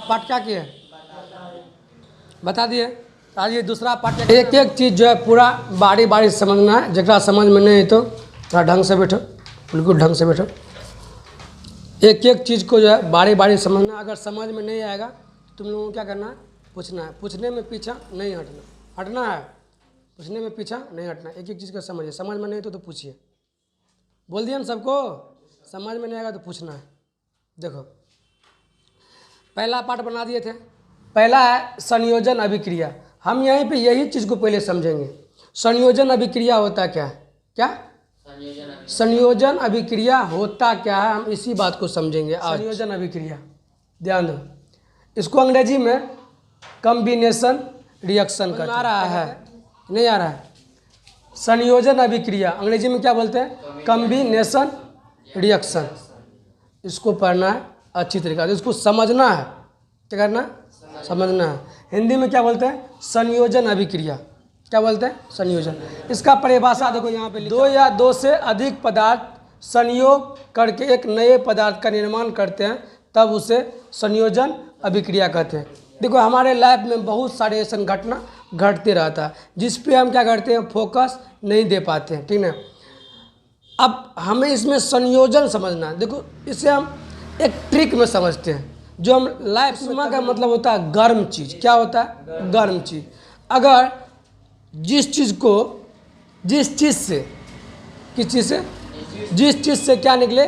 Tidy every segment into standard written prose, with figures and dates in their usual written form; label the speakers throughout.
Speaker 1: Part क्या किए बता दिए। आइए दूसरा पार्ट। एक एक चीज़ जो है पूरा बारी बारी समझना है। जरा समझ में नहीं तो थोड़ा ढंग से बैठो, बिल्कुल ढंग से बैठो। एक एक चीज़ को जो है बारी बारी समझना। अगर समझ में नहीं आएगा तो तुम लोगों को क्या करना है, पूछना है। पूछने में पीछा नहीं हटना, हटना है, पूछने में पीछा नहीं हटना। एक एक चीज़ का समझिए। समझ में नहीं तो पूछिए। बोल दिया ना सबको, समझ में नहीं आएगा तो पूछना है। देखो पहला पार्ट बना दिए थे। पहला है संयोजन अभिक्रिया। हम यहीं पे यही चीज़ को पहले समझेंगे। संयोजन अभिक्रिया होता क्या है? क्या संयोजन अभिक्रिया होता क्या है, हम इसी बात को समझेंगे आज। संयोजन अभिक्रिया ध्यान दो, इसको अंग्रेजी में कॉम्बिनेशन रिएक्शन कहते हैं। आ रहा है नहीं आ रहा है? संयोजन अभिक्रिया अंग्रेजी में क्या बोलते हैं? Combination reaction. इसको पढ़ना है अच्छी तरीके से, इसको समझना है। क्या करना है? समझना है। हिंदी में क्या बोलते हैं? संयोजन अभिक्रिया। क्या बोलते हैं? संयोजन। इसका परिभाषा देखो यहाँ पे, दो या दो से अधिक पदार्थ संयोग करके एक नए पदार्थ का निर्माण करते हैं, तब उसे संयोजन अभिक्रिया कहते हैं। देखो हमारे लाइफ में बहुत सारे ऐसा घटना घटते रहता है जिस पे हम क्या करते हैं, फोकस नहीं दे पाते हैं, ठीक है। अब हमें इसमें संयोजन समझना है। देखो इसे हम एक ट्रिक में समझते हैं जो हम लाइफ में, का मतलब होता है गर्म चीज़। क्या होता है? गर्म चीज़। अगर जिस चीज़ को जिस चीज़ से, किस चीज़ से, जिस चीज़ से क्या निकले,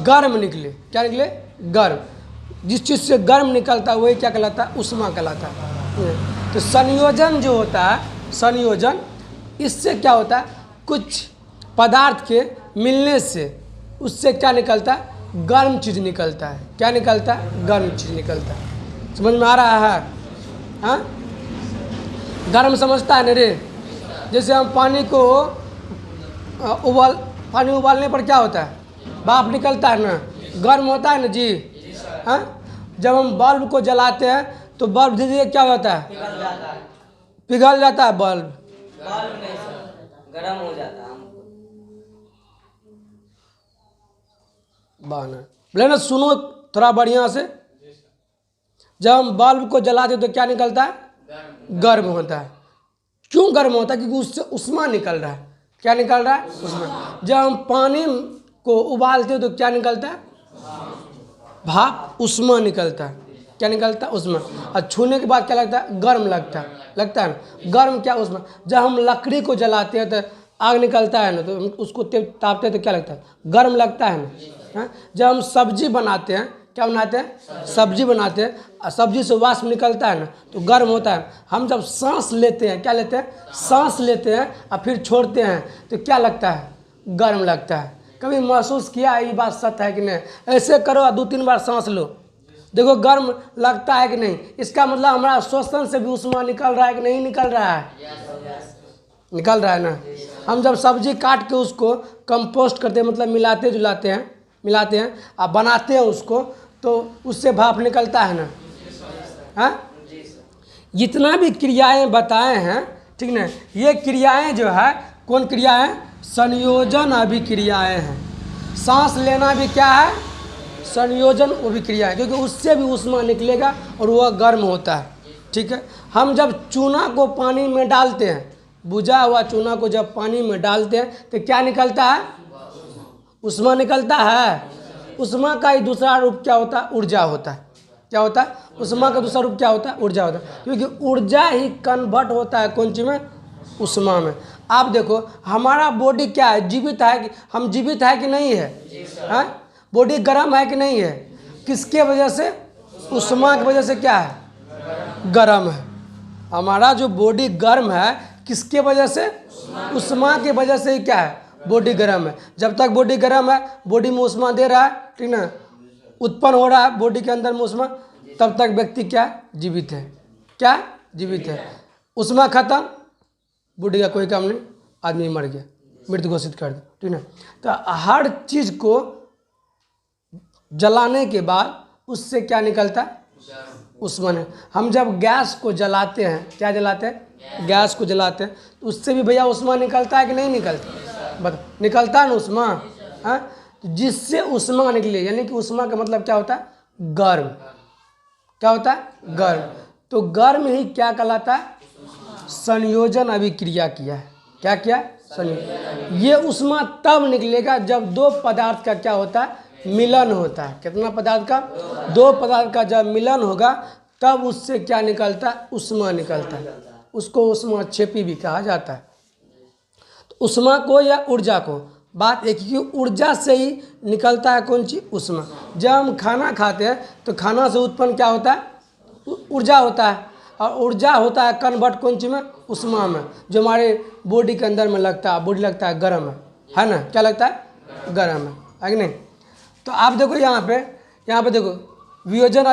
Speaker 1: गर्म निकले। क्या निकले? गर्म। जिस चीज़ से गर्म निकलता है वही क्या कहलाता है? उष्मा कहलाता है। तो संयोजन जो होता है, संयोजन, इससे क्या होता है, कुछ पदार्थ के मिलने से उससे क्या निकलता है? गर्म चीज़ निकलता है। क्या निकलता है? गर्म चीज़ निकलता है। समझ में आ रहा है? हाँ, गर्म समझता है ना रे? जैसे हम पानी को पानी उबालने पर क्या होता है? भाप निकलता है ना, गर्म होता है ना जी। हाँ, जब हम बल्ब को जलाते हैं तो बल्ब धीरे धीरे क्या होता है? पिघल जाता है बल्ब।
Speaker 2: नहीं सर, गर्म हो जाता है।
Speaker 1: बहाना बोले ना, सुनो थोड़ा बढ़िया से। जब हम बल्ब को जलाते तो क्या निकलता है? गर्म होता है। क्यों गर्म होता है? क्योंकि उससे उष्मा निकल रहा है। क्या निकल रहा है? उष्मा। जब हम पानी को उबालते तो क्या निकलता है? भाप, उष्मा निकलता है। क्या निकलता है? उष्मा। और छूने के बाद क्या लगता है? गर्म लगता है। लगता है ना गर्म, क्या उष्मा। जब हम लकड़ी को जलाते हैं तो आग निकलता है ना, तो उसको तापते हैं तो क्या लगता है? गर्म लगता है ना। जब हम सब्जी बनाते हैं, क्या बनाते हैं? सब्जी बनाते हैं, और सब्जी से वाष्प निकलता है ना, तो गर्म होता है। हम जब सांस लेते हैं, क्या लेते हैं? सांस लेते हैं और फिर छोड़ते हैं तो क्या लगता है? गर्म लगता है। कभी महसूस किया ये बात सत्य है कि नहीं? ऐसे करो और 2-3 बार सांस लो, देखो गर्म लगता है कि नहीं। इसका मतलब हमारा श्वसन से भी उष्मा निकल रहा है कि नहीं निकल रहा है? निकल रहा है ना। हम जब सब्जी काट के उसको कंपोस्ट करते हैं, मतलब मिलाते हैं और बनाते हैं उसको, तो उससे भाप निकलता है ना। हाँ, जितना भी क्रियाएं बताए हैं, ठीक ना, ये क्रियाएं जो है कौन क्रिया है? संयोजन अभिक्रियाएं हैं। सांस लेना भी क्या है? संयोजन अभिक्रिया है, क्योंकि उससे भी उष्मा निकलेगा और वह गर्म होता है। ठीक है। हम जब चूना को पानी में डालते हैं, बुझा हुआ चूना को जब पानी में डालते हैं तो क्या निकलता है? उष्मा निकलता है। उष्मा का ही दूसरा रूप क्या होता है? ऊर्जा होता है। क्या होता है? उष्मा का दूसरा रूप क्या होता है? ऊर्जा होता है। क्योंकि ऊर्जा ही कन्वर्ट होता है कौन चीज में? उष्मा में। आप देखो हमारा बॉडी क्या है? जीवित है कि हम जीवित है कि नहीं है? हाँ, बॉडी गर्म है कि नहीं है? किसके वजह से? उष्मा की वजह से क्या है? गर्म है। हमारा जो बॉडी गर्म है किसके वजह से? उष्मा की वजह से ही क्या है? बॉडी गर्म है। जब तक बॉडी गर्म है, बॉडी में उष्मा दे रहा है, ठीक ना, उत्पन्न हो रहा है बॉडी के अंदर में उष्मा, तब तक व्यक्ति क्या है? जीवित है। क्या? जीवित है। उष्मा खत्म, बॉडी का कोई काम नहीं, आदमी मर गया, मृत्यु घोषित कर दो, ठीक ना। तो हर चीज को जलाने के बाद उससे क्या निकलता है? उष्मा ने। हम जब गैस को जलाते हैं, क्या जलाते हैं? गैस को जलाते हैं, तो उससे भी भैया उष्मा निकलता है कि नहीं निकलता? बता, निकलता है ना उष्मा। हाँ, जिससे उष्मा निकले, यानी कि उष्मा का मतलब क्या होता है? गर्म। क्या होता है? गर्म। तो गर्म ही क्या कहलाता है? संयोजन अभिक्रिया किया है। क्या किया? संयोजन। ये ऊष्मा तब निकलेगा जब दो पदार्थ का क्या होता है? मिलन होता है। कितना पदार्थ का? दो पदार्थ का जब मिलन होगा तब उससे क्या निकलता है? ऊष्मा निकलता है। उसको ऊष्माक्षेपी भी कहा जाता है। तो ऊष्मा को या ऊर्जा को, बात एक ही, ऊर्जा से ही निकलता है कौन चीज? ऊष्मा। जब हम खाना खाते हैं तो खाना से उत्पन्न क्या होता है? ऊर्जा होता है। और ऊर्जा होता है कन्वर्ट कौन चीज में? ऊष्मा में, जो हमारे बॉडी के अंदर में लगता है। बॉडी लगता है गर्म है ना? क्या लगता है? गर्म है कि नहीं? तो आप देखो यहाँ पे देखो, वियोजन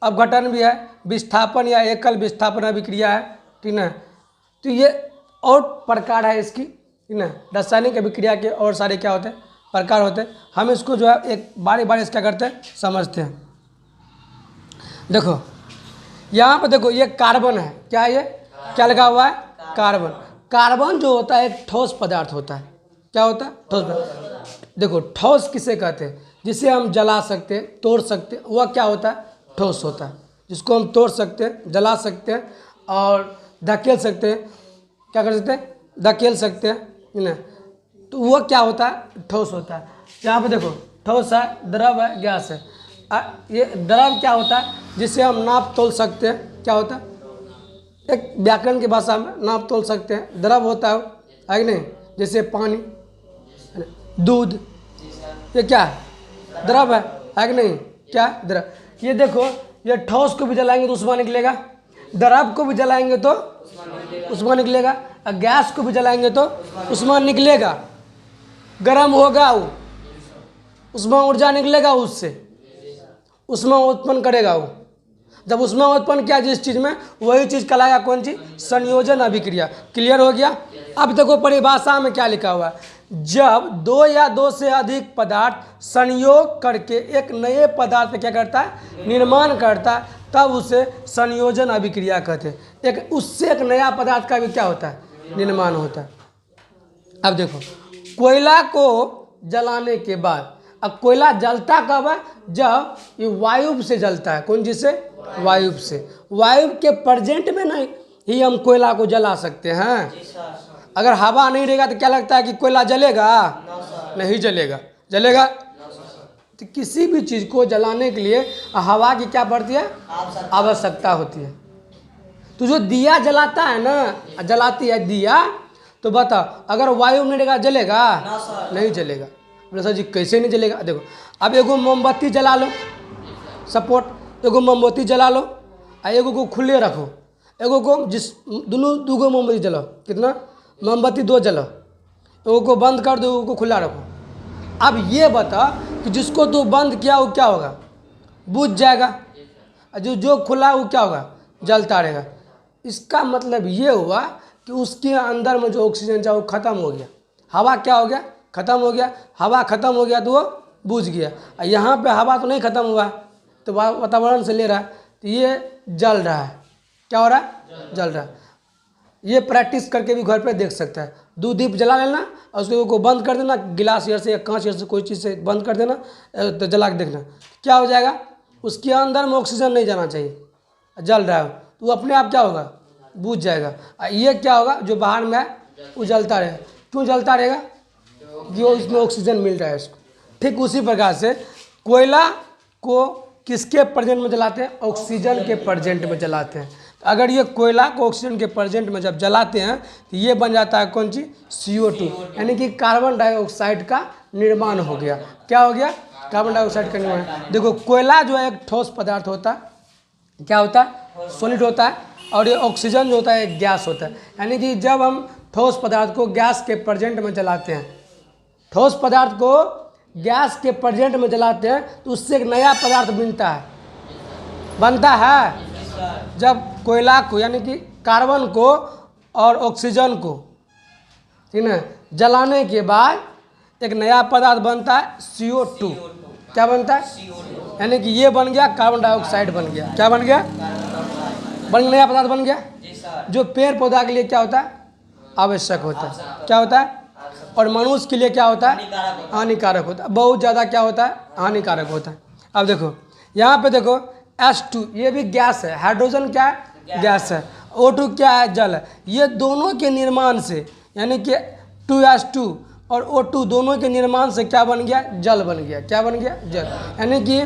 Speaker 1: अपघटन भी है, विस्थापन या एकल विस्थापन अभिक्रिया है, ठीक ना? तो ये और प्रकार है इसकी, ठीक ना? रासायनिक अभिक्रिया के और सारे क्या होते हैं? प्रकार होते हैं। हम इसको जो है एक बारी बारी से क्या करते हैं? समझते हैं। देखो यहाँ पे देखो, ये कार्बन है। क्या है ये? क्या लगा हुआ है? कार्बन। कार्बन जो होता है एक ठोस पदार्थ होता है। क्या होता है? ठोस पदार्थ। देखो ठोस किसे कहते हैं? जिसे हम जला सकते हैं, तोड़ सकते हैं, वह क्या होता है? ठोस होता है। जिसको हम तोड़ सकते हैं, जला सकते हैं और धकेल सकते हैं। क्या कर सकते हैं? धकेल सकते हैं, है ना? तो वह क्या होता है? ठोस होता है। यहाँ पे देखो, ठोस है, द्रव है, गैस है। ये द्रव क्या होता है? जिसे हम नाप तोल सकते हैं। क्या होता है? एक व्याकरण की भाषा में नाप तोल सकते हैं। द्रव होता है कि नहीं? जैसे पानी, दूध, ये क्या है? द्रव है कि नहीं? क्या है? द्रव। ये देखो, ये ठोस को भी जलाएंगे तो ऊष्मा निकलेगा, द्रव को भी जलाएंगे तो ऊष्मा निकलेगा, और गैस को भी जलाएंगे तो ऊष्मा निकलेगा। गर्म होगा वो, ऊष्मा ऊर्जा निकलेगा, उससे ऊष्मा उत्पन्न करेगा वो। जब ऊष्मा उत्पन्न किया जिस चीज़ में, वही चीज़ कहलाएगा कौन चीज? संयोजन अभिक्रिया। क्लियर हो गया? अब देखो परिभाषा में क्या लिखा हुआ है? जब दो या दो से अधिक पदार्थ संयोग करके एक नए पदार्थ क्या करता है? निर्माण करता है, तब उसे संयोजन अभिक्रिया कहते हैं। एक उससे एक नया पदार्थ का भी क्या होता है? निर्माण होता है। अब देखो, कोयला को जलाने के बाद, अब कोयला जलता कब है? जब ये वायु से जलता है। कौन चीज से? वायु से। वायु के प्रेजेंट में नहीं ही हम कोयला को जला सकते हैं। अगर हवा नहीं रहेगा तो क्या लगता है कि कोयला जलेगा? नहीं जलेगा। जलेगा? तो किसी भी चीज को जलाने के लिए हवा की क्या पड़ती है? आवश्यकता होती है। तो जो दिया जलाता है ना, जलाती है दिया, तो बताओ अगर वायु नहीं रहेगा जलेगा? नहीं जलेगा। बोले सर जी कैसे नहीं जलेगा? देखो, अब एगो मोमबत्ती जला लो, सपोर्ट एगो मोमबत्ती जला लो, और एगो को खुले रखो, एगो को जिस दोनों दूगो मोमबत्ती जलाओ, कितना? मोमबत्ती दो जलाओ, एगो को बंद कर दो, एगो को खुला रखो। अब ये बता कि जिसको तू बंद किया वो क्या होगा? बुझ जाएगा, और जो खुला है वो क्या होगा? जलता रहेगा। इसका मतलब ये हुआ कि उसके अंदर में जो ऑक्सीजन था वो खत्म हो गया। हवा क्या हो गया? खत्म हो गया। हवा खत्म हो गया तो वो बुझ गया। और यहाँ पे हवा तो नहीं खत्म हुआ, तो वातावरण से ले रहा है, तो ये जल रहा है। क्या हो रहा है? जल रहा है। ये प्रैक्टिस करके भी घर पे देख सकता है। 2 दीप जला लेना और उसको बंद कर देना, गिलास ईयर से या कांच ईयर से कोई चीज़ से बंद कर देना, तो जला के देखना क्या हो जाएगा। उसके अंदर में ऑक्सीजन नहीं जाना चाहिए, जल रहा है तो वो अपने आप क्या होगा? बुझ जाएगा। ये क्या होगा? जो बाहर में है वो जलता रहेगा। क्यों जलता रहेगा? कि वो इसमें ऑक्सीजन मिल रहा है इसको। ठीक उसी प्रकार से कोयला को किसके प्रेजेंट में जलाते हैं? ऑक्सीजन के प्रेजेंट में जलाते हैं। तो अगर ये कोयला को ऑक्सीजन के प्रेजेंट में जब जलाते हैं तो ये बन जाता है कौन सी? CO2, यानी कि कार्बन डाइऑक्साइड का निर्माण हो गया। क्या हो गया? कार्बन डाइऑक्साइड का निर्माण। देखो कोयला जो है एक ठोस पदार्थ होता है। क्या होता है? सॉलिड होता है। और ये ऑक्सीजन जो होता है एक गैस होता है। यानी कि जब हम ठोस पदार्थ को गैस के प्रेजेंट में जलाते हैं, ठोस पदार्थ को गैस के प्रेजेंट में जलाते हैं, तो उससे एक नया पदार्थ बनता है। जब कोयला को यानी कि कार्बन को और ऑक्सीजन को, ठीक है, जलाने के बाद एक नया पदार्थ बनता है CO2। क्या बनता है? यानी कि ये बन गया कार्बन डाइऑक्साइड बन गया। क्या बन गया? नया पदार्थ बन गया, जो पेड़ पौधा के लिए क्या होता है? आवश्यक होता है। क्या होता है? और मनुष्य के लिए क्या होता है? हानिकारक होता है। बहुत ज़्यादा क्या होता है? हानिकारक होता है। अब देखो यहाँ पे देखो, H2 ये भी गैस है, हाइड्रोजन क्या है, गैस है, O2 क्या है, जल है। ये दोनों के निर्माण से यानी कि 2H2 और O2 दोनों के निर्माण से क्या बन गया, जल बन गया। क्या बन गया, जल। यानी कि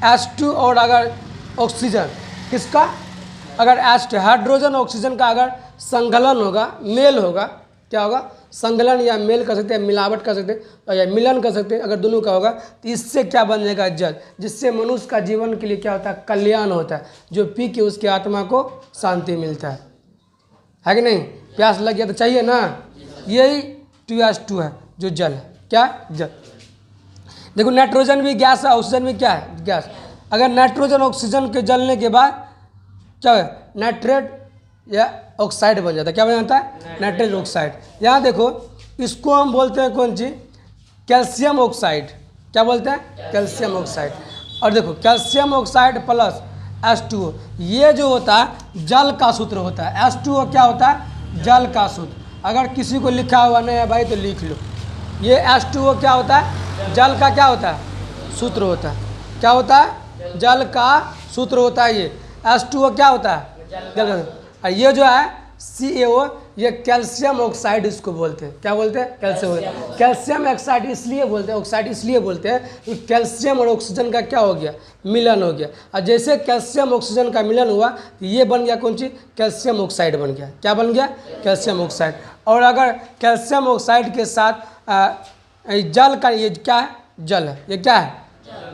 Speaker 1: H2 और अगर ऑक्सीजन किसका, अगर H2 हाइड्रोजन ऑक्सीजन का अगर संकलन होगा, मेल होगा, क्या होगा, संकलन या मेल कर सकते हैं, मिलावट कर सकते हैं या मिलन कर सकते हैं, अगर दोनों का होगा तो इससे क्या बन जाएगा, जल, जिससे मनुष्य का जीवन के लिए क्या होता है, कल्याण होता है, जो पी के उसके आत्मा को शांति मिलता है कि नहीं। प्यास लग गया तो चाहिए ना, यही 2H2 है जो जल है, क्या, जल। देखो नाइट्रोजन भी गैस है, ऑक्सीजन भी क्या है, गैस। अगर नाइट्रोजन ऑक्सीजन के जलने के बाद क्या है, नाइट्रेट या ऑक्साइड बन जाता है। क्या बन जाता है, नाइट्रेट ऑक्साइड। यहाँ देखो इसको हम बोलते हैं कौन सी, कैल्शियम ऑक्साइड। क्या बोलते हैं, कैल्शियम ऑक्साइड। और देखो कैल्शियम ऑक्साइड प्लस H2O ये जो होता है जल का सूत्र होता है। H2O क्या होता है, जल का सूत्र। अगर किसी को लिखा हुआ नहीं है भाई तो लिख लो, ये H2O क्या होता है, जल का क्या होता है, सूत्र होता है। क्या होता है, जल का सूत्र होता है। ये H2O क्या होता है, जल का। और ये जो है CaO ये कैल्शियम ऑक्साइड इसको बोलते हैं। क्या बोलते हैं, कैल्शियम। कैल्शियम ऑक्साइड इसलिए बोलते हैं, ऑक्साइड इसलिए बोलते हैं कि कैल्शियम और ऑक्सीजन का क्या हो गया, मिलन हो गया। और जैसे कैल्शियम ऑक्सीजन का मिलन हुआ तो ये बन गया कौन सी, कैल्शियम ऑक्साइड बन गया। क्या बन गया, कैल्शियम ऑक्साइड। और अगर कैल्शियम ऑक्साइड के साथ जल का, ये क्या है, जल है, ये क्या है,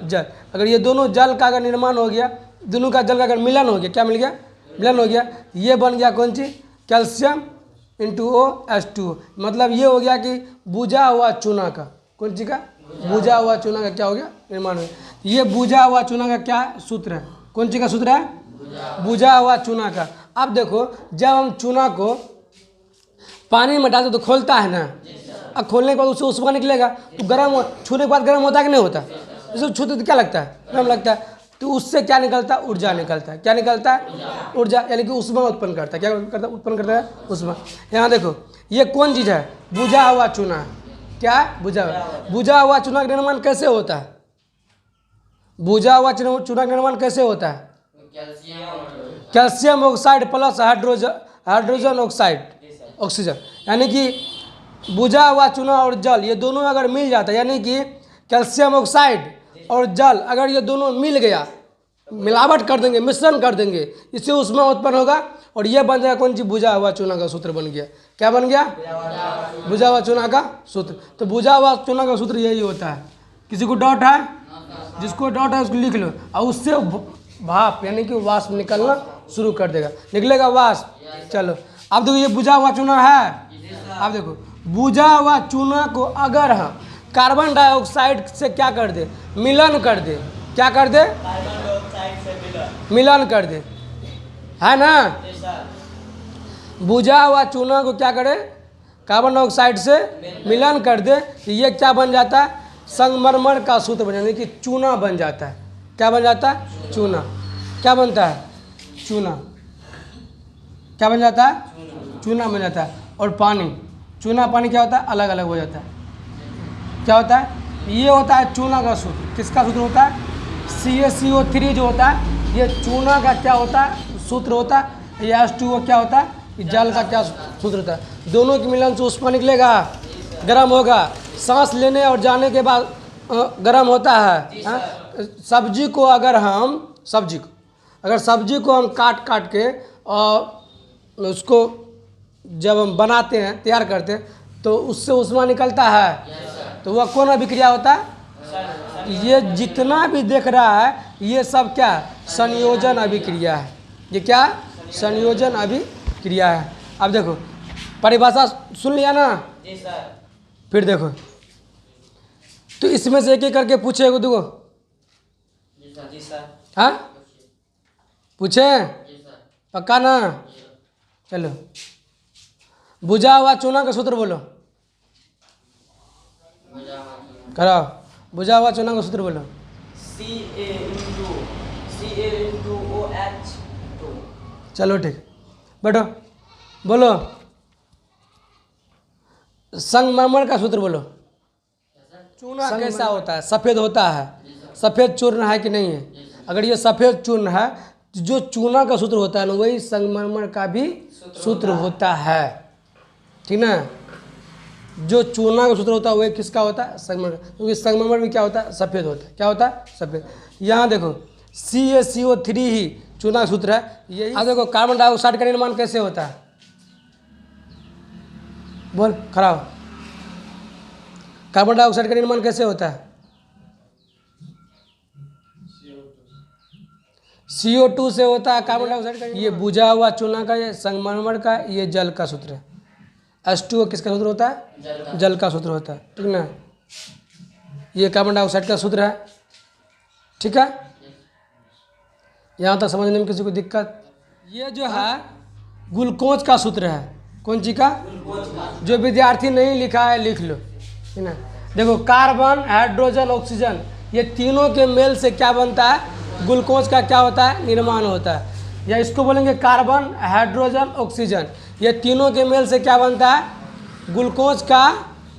Speaker 1: जल। अगर ये दोनों जल का अगर निर्माण हो गया, दोनों का जल का अगर मिलन हो गया, क्या मिल गया, मिलन हो गया, ये बन गया कौन सी, कैल्शियम इंटू H2O। मतलब ये हो गया कि बुझा हुआ चूना का, कौन सी का, बुझा हुआ चूना का क्या हो गया, निर्माण हो गया। ये बुझा हुआ चूना का क्या सूत्र है, कौन सी का सूत्र है, बुझा हुआ चूना का। अब देखो जब हम चूना को पानी में डालते तो खोलता है ना, अब खोलने के बाद उससे उष्मा निकलेगा तो गर्म, छूने के बाद गर्म होता है कि नहीं होता, इसको छूते तो क्या लगता है, गर्म लगता है। तो उससे क्या निकलता है, ऊर्जा निकलता है। क्या निकलता है, ऊर्जा, यानी कि उष्मा उत्पन्न करता है। क्या करता है, उत्पन्न करता है उष्मा। यहाँ देखो ये कौन चीज़ है, बुझा हुआ चूना। क्या है, बुझा हुआ चूना का निर्माण कैसे होता है, बुझा हुआ चूना का निर्माण कैसे होता है, calcium oxide plus hydrogen oxide oxygen. यानी कि बुझा हुआ चूना और जल ये दोनों अगर मिल जाता है, यानी कि कैल्शियम ऑक्साइड और जल अगर ये दोनों मिल गया, मिलावट कर देंगे, मिश्रण कर देंगे, इससे उष्मा उत्पन्न होगा और ये बन जाएगा कौन सी, बुझा हुआ चूना का सूत्र बन गया। क्या बन गया, बुझा हुआ चूना का सूत्र। तो बुझा हुआ चूना का सूत्र यही होता है। किसी को डाउट है, जिसको डाउट है उसको लिख लो। और उससे भाप यानी कि वाष्प निकलना शुरू कर देगा, निकलेगा वाष्प। चलो अब देखो ये बुझा हुआ चूना है। अब देखो बुझा हुआ चूना को अगर हम कार्बन डाइऑक्साइड से क्या कर दे, मिलन कर दे, क्या कर दे, मिलन कर दे, है ना। बुझा हुआ चूना को क्या करे, कार्बन डाइऑक्साइड से मिलन कर दे तो ये क्या बन जाता है, संगमरमर का सूत्र बन जाता है कि चूना बन जाता है। क्या बन जाता है, चूना। क्या बनता है, चूना। क्या बन जाता है, चूना बन जाता है। और पानी, चूना पानी क्या होता है, अलग अलग हो जाता है। क्या होता है, ये होता है चूना का सूत्र। किसका सूत्र होता है, CaCO3 जो होता है ये चूना का क्या होता है, सूत्र होता है। ये H2O क्या होता है, ये जल का क्या सूत्र होता है। दोनों के मिलन से उष्मा निकलेगा, गर्म होगा, सांस लेने और जाने के बाद गर्म होता है। सब्जी को अगर हम सब्जी को हम काट के और उसको जब हम बनाते हैं, तैयार करते हैं तो उससे उष्मा निकलता है। तो वह कौन अभिक्रिया होता है, ये जितना भी देख रहा है ये सब क्या है, संयोजन अभिक्रिया है। ये क्या है, संयोजन अभिक्रिया है। अब देखो परिभाषा सुन लिया ना, फिर देखो तो इसमें से एक एक करके पूछेगा। देखो हाँ पूछे, पक्का ना। चलो बुझा हुआ चूना का सूत्र बोलो, कराओ। बुझा हुआ चूना का सूत्र बोलो,
Speaker 2: CaO2।
Speaker 1: चलो ठीक, बैठो बोलो। संगमरमर का सूत्र बोलो। चूना कैसा होता है, सफ़ेद होता है, सफ़ेद चूर्ण है कि नहीं है। अगर ये सफ़ेद चूर्ण है, जो चूना का सूत्र होता है ना, वही संगमरमर का भी सूत्र होता है, ठीक ना। जो चूना का सूत्र होता है वही किसका होता है, संगमरमर, क्योंकि संगमरमर भी क्या होता है, सफ़ेद होता है। क्या होता है, सफ़ेद। यहाँ देखो CaCO3 ही चूना का सूत्र है, यही। अब देखो कार्बन डाइऑक्साइड का निर्माण कैसे होता है, बोल खड़ा हो। कार्बन डाइऑक्साइड का निर्माण कैसे होता है, CO2 से होता है कार्बन डाइऑक्साइड का। ये बुझा हुआ चूना का, ये संगमरमर का, ये जल का सूत्र है। H2O किसका सूत्र होता है, जल का सूत्र होता है, ठीक ना। ये कार्बन डाइऑक्साइड का सूत्र है, ठीक है। यहाँ तक समझने में किसी को दिक्कत। ये जो है ग्लूकोज का सूत्र है, कौन चीज का, जो विद्यार्थी नहीं लिखा है लिख लो, ठीक ना। देखो कार्बन, हाइड्रोजन, ऑक्सीजन, ये तीनों के मेल से क्या बनता है, ग्लूकोज का क्या होता है, निर्माण होता है। या इसको बोलेंगे कार्बन, हाइड्रोजन, ऑक्सीजन, ये तीनों के मेल से क्या बनता है, ग्लूकोज का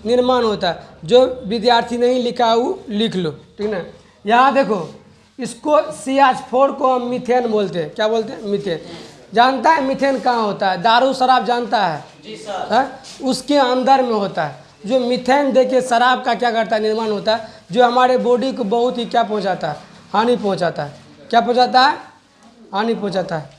Speaker 1: निर्माण होता है। जो विद्यार्थी नहीं लिखा है वो लिख लो, ठीक ना। यहाँ देखो इसको CH4 को हम मीथेन बोलते हैं। क्या बोलते हैं, मीथेन। जानता है मीथेन कहाँ होता है, दारू शराब जानता है,
Speaker 2: जी सर।
Speaker 1: उसके अंदर में होता है। जो मीथेन देखिए शराब का क्या करता है, निर्माण होता है, जो हमारे बॉडी को बहुत ही क्या पहुँचाता है, हानि पहुँचाता है। क्या पहुँचाता है, हानि पहुँचाता है।